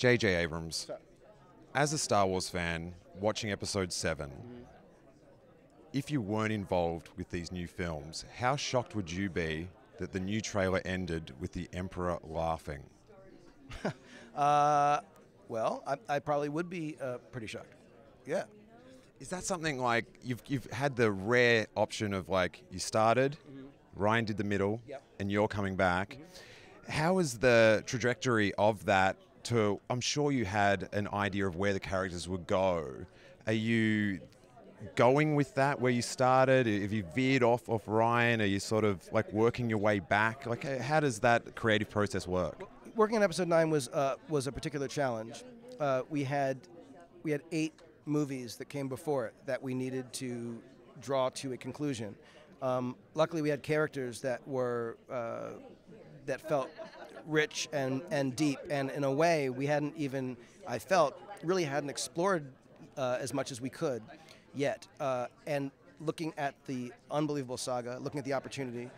J.J. Abrams, So, as a Star Wars fan, watching Episode 7, if you weren't involved with these new films, how shocked would you be that the new trailer ended with the Emperor laughing? well, I probably would be pretty shocked. Yeah. Is that something like you've had the rare option of like you started, Ryan did the middle, Yep. and you're coming back? How is the trajectory of that to, I'm sure you had an idea of where the characters would go. Are you going with that where you started? Have you veered off Ryan? Are you sort of like working your way back? Like how does that creative process work? Working on episode 9 was a particular challenge. We had 8 movies that came before it that we needed to draw to a conclusion. Luckily, we had characters that were that felt rich and deep, and in a way we hadn't even, I felt, really hadn't explored as much as we could yet. And looking at the unbelievable saga, looking at the opportunity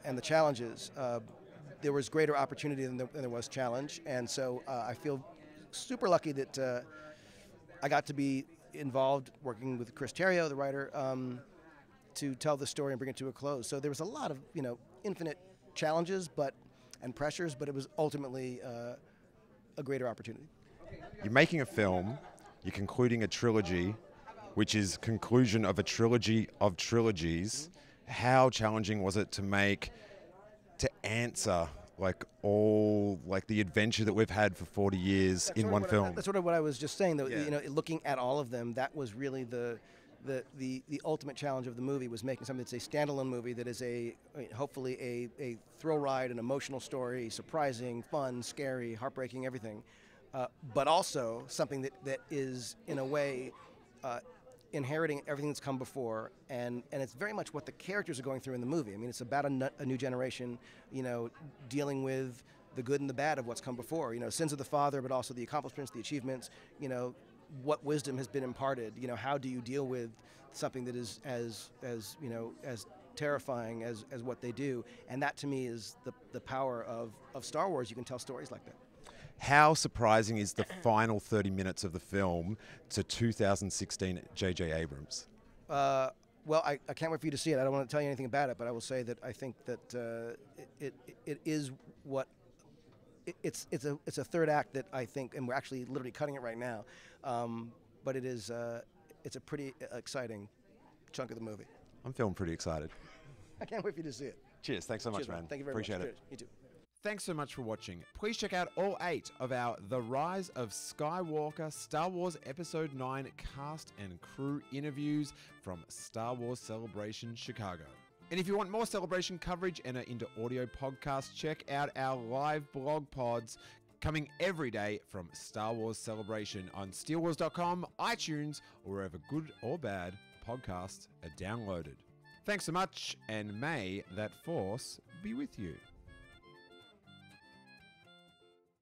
and the challenges, there was greater opportunity than there was challenge, and so I feel super lucky that I got to be involved working with Chris Terrio, the writer, to tell the story and bring it to a close. So there was a lot of infinite challenges and pressures, but it was ultimately a greater opportunity. You're making a film, you're concluding a trilogy, which is conclusion of a trilogy of trilogies. How challenging was it to answer like all like the adventure that we've had for 40 years in one film? That's sort of what I was just saying, though. Yeah. Looking at all of them, that was really the ultimate challenge of the movie, was making something that's a standalone movie that is hopefully a thrill ride, an emotional story, surprising, fun, scary, heartbreaking, everything, but also something that is in a way inheriting everything that's come before, and it's very much what the characters are going through in the movie. I mean, it's about a new generation, dealing with the good and the bad of what's come before. Sins of the father, but also the accomplishments, the achievements. What wisdom has been imparted. How do you deal with something that is as terrifying as what they do? And that to me is the power of Star Wars. You can tell stories like that. How surprising is the final 30 minutes of the film to 2016 J.J. Abrams? Well, I can't wait for you to see it. I don't want to tell you anything about it, but I will say that I think that it is what it's a third act that I think, and we're actually literally cutting it right now. But it's a pretty exciting chunk of the movie. I'm feeling pretty excited. I can't wait for you to see it. Cheers. Thanks so much, Cheers, man. Thank you very Appreciate much. it. Cheers. You too. Thanks so much for watching. Please check out all 8 of our The Rise of Skywalker Star Wars Episode 9 cast and crew interviews from Star Wars Celebration Chicago. And if you want more Celebration coverage and are into audio podcasts, check out our live blog pods coming every day from Star Wars Celebration on steelewars.com, iTunes, or wherever good or bad podcasts are downloaded. Thanks so much, and may that force be with you.